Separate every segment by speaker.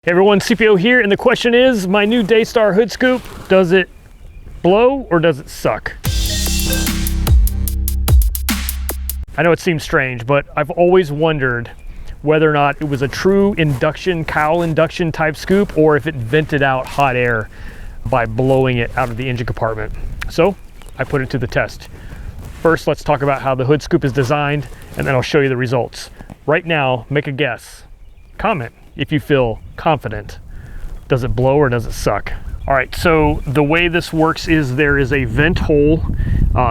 Speaker 1: Hey everyone, CPO here, and the question is, my new Daystar Hood Scoop, does it blow or does it suck? I know it seems strange, but I've always wondered whether or not it was a true induction, cowl induction type scoop, or if it vented out hot air by blowing it out of the engine compartment. So I put it to the test. First, let's talk about how the hood scoop is designed, and then I'll show you the results. Right now, make a guess. Comment if you feel confident. Does it blow or does it suck? All right, so the way this works is there is a vent hole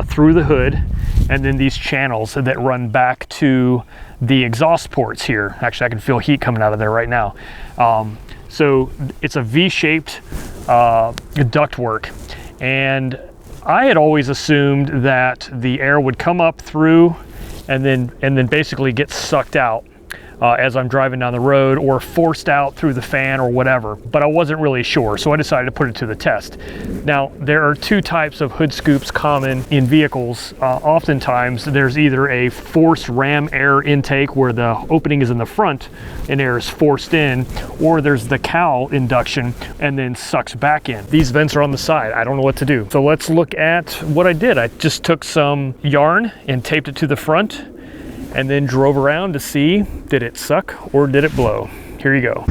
Speaker 1: through the hood, and then these channels that run back to the exhaust ports here. Actually, I can feel heat coming out of there right now. So it's a V-shaped ductwork, and I had always assumed that the air would come up through and then basically get sucked out as I'm driving down the road, or forced out through the fan or whatever, but I wasn't really sure, so I decided to put it to the test. Now, there are two types of hood scoops common in vehicles. Oftentimes, there's either a forced ram air intake where the opening is in the front and air is forced in, or there's the cowl induction and then sucks back in. These vents are on the side. I don't know what to do. So let's look at what I did. I just took some yarn and taped it to the front, and then drove around to see, did it suck or did it blow? Here you go.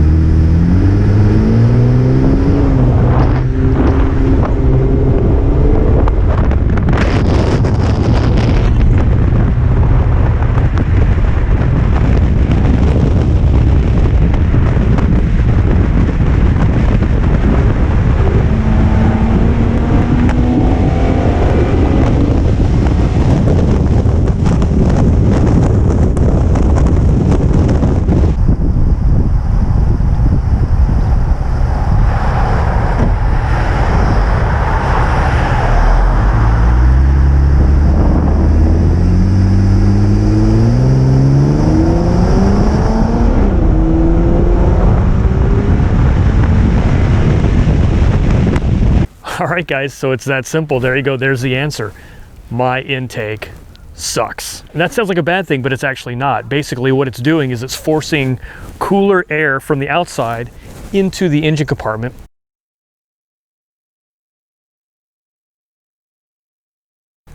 Speaker 1: All right, guys, so it's that simple. There you go, there's the answer. My intake sucks. And that sounds like a bad thing, but it's actually not. Basically, what it's doing is it's forcing cooler air from the outside into the engine compartment.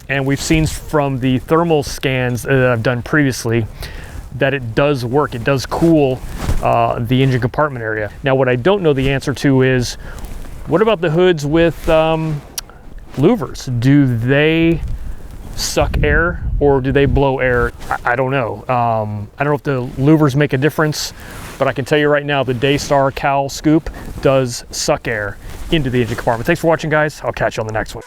Speaker 1: And we've seen from the thermal scans that I've done previously that it does work. It does cool the engine compartment area. Now, what I don't know the answer to is, what about the hoods with louvers? Do they suck air or do they blow air? I don't know. I don't know if the louvers make a difference, but I can tell you right now, the Daystar Cowl Scoop does suck air into the engine compartment. Thanks for watching, guys. I'll catch you on the next one.